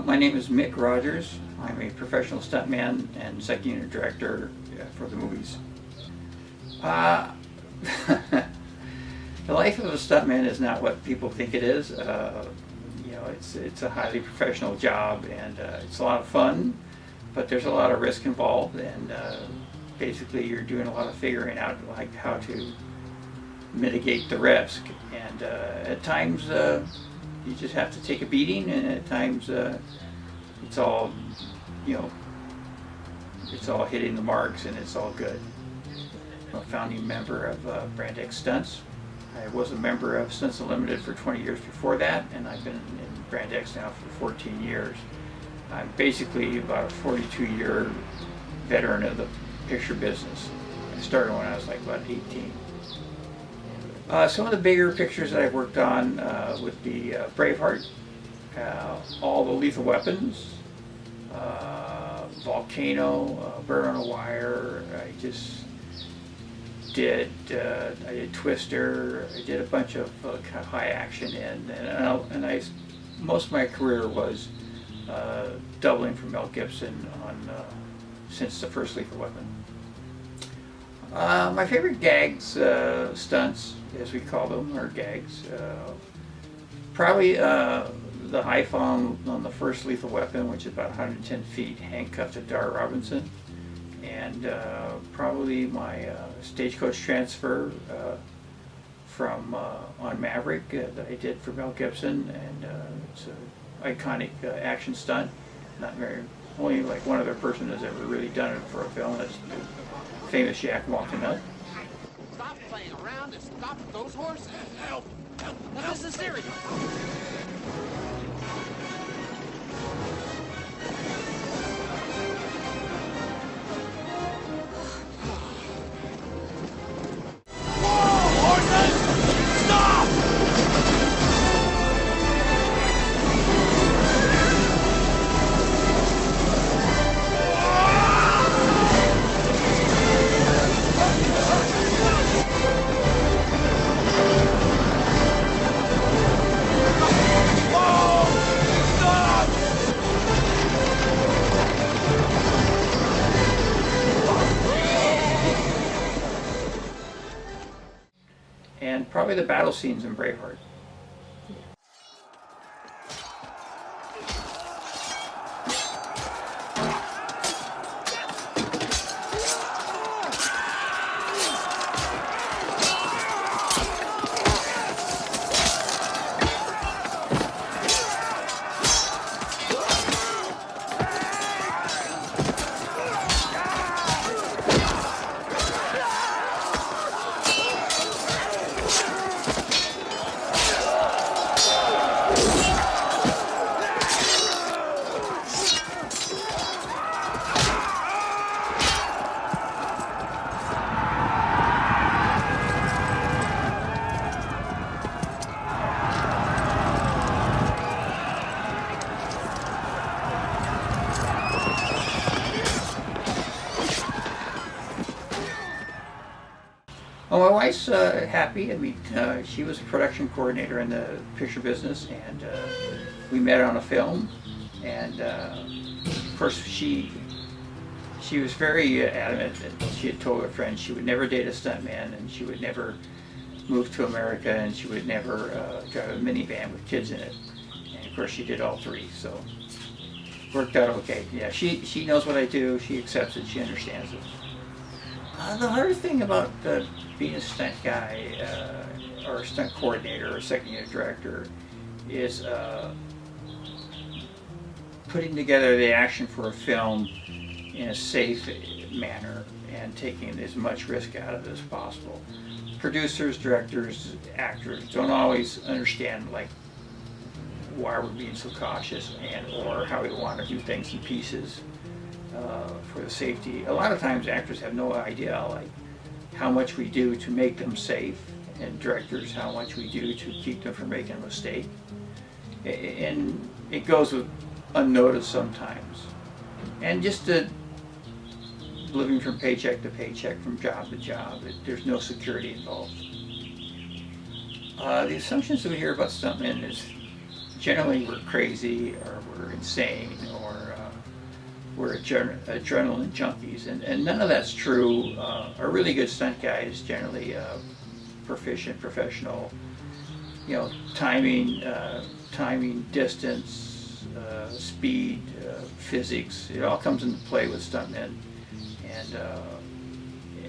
My name is Mick Rogers. I'm a professional stuntman and second unit director for the movies. The life of a stuntman is not what people think it is. It's a highly professional job, and it's a lot of fun, but there's a lot of risk involved, and basically you're doing a lot of figuring out like how to mitigate the risk, and at times you just have to take a beating, and at times it's all, it's all hitting the marks and it's all good. I'm a founding member of Brand X Stunts. I was a member of Stunts Unlimited for 20 years before that, and I've been in Brand X now for 14 years. I'm basically about a 42-year veteran of the picture business. I started when I was like about 18. Some of the bigger pictures that I've worked on would be Braveheart, all the Lethal Weapons, Volcano, Bird on a Wire. I did Twister. I did a bunch of kind of high action, and most of my career was doubling for Mel Gibson on since the first Lethal Weapon. My favorite gags, stunts, as we call them, or gags. Probably the high fall on the first Lethal Weapon, which is about 110 feet, handcuffed to Dar Robinson, and probably my stagecoach transfer from on Maverick that I did for Mel Gibson, and it's an iconic action stunt. Only like one other person has ever really done it for a film. That's the famous Yak Walking Nut. Stop playing around and stop those horses. Help! Now this is serious. And probably the battle scenes in Braveheart. Well, my wife's happy. I mean, she was a production coordinator in the picture business, and we met on a film. And of course, she was very adamant that she had told her friends she would never date a stuntman, and she would never move to America, and she would never drive a minivan with kids in it. And of course, she did all three, so worked out okay. Yeah, she knows what I do. She accepts it. She understands it. The hardest thing about being a stunt guy or a stunt coordinator or second unit director is putting together the action for a film in a safe manner and taking as much risk out of it as possible. Producers, directors, actors don't always understand like why we're being so cautious or how we want to do things in pieces. For the safety. A lot of times actors have no idea like how much we do to make them safe, and directors how much we do to keep them from making a mistake. And it goes unnoticed sometimes. And just the living from paycheck to paycheck, from job to job. There's no security involved. The assumptions that we hear about stuntmen is generally we're crazy or we're insane or we're adrenaline junkies, and none of that's true. A really good stunt guy is generally proficient, professional. You know, timing, distance, speed, physics. It all comes into play with stuntmen, and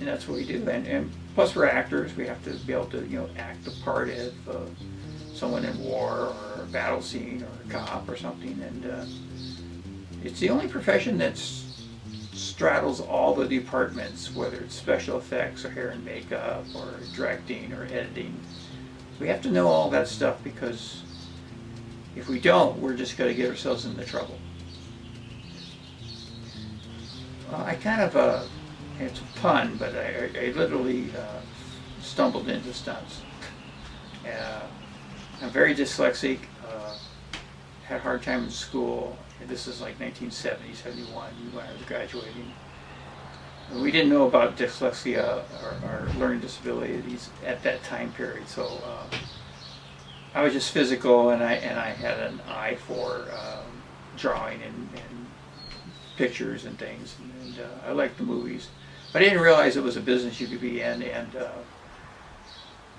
that's what we do. And plus, we're actors. We have to be able to act the part of someone in war or a battle scene or a cop or something. And it's the only profession that straddles all the departments, whether it's special effects or hair and makeup or directing or editing. We have to know all that stuff, because if we don't, we're just going to get ourselves into trouble. I kind of, it's a pun, but I literally stumbled into stunts. I'm very dyslexic, had a hard time in school. This is like 1970, 71 when I was graduating. We didn't know about dyslexia or learning disabilities at that time period, so I was just physical, and I had an eye for drawing and pictures and things, and I liked the movies. But I didn't realize it was a business you could be in, and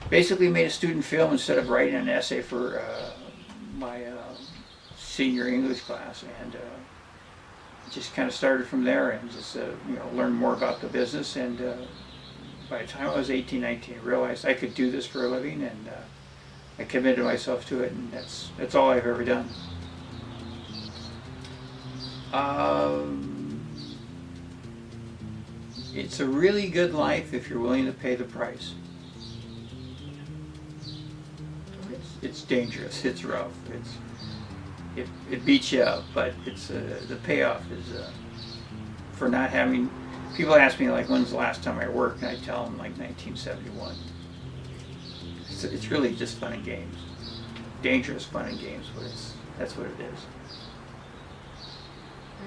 basically made a student film instead of writing an essay for my senior English class, and just kind of started from there, and just learned more about the business. And by the time I was 18, 19, I realized I could do this for a living, and I committed myself to it, and that's all I've ever done. It's a really good life if you're willing to pay the price. It's dangerous. It's rough. It beats you up, but it's the payoff is for not having. People ask me like, when's the last time I worked, and I tell them like 1971. It's really just fun and games, dangerous fun and games, but that's what it is.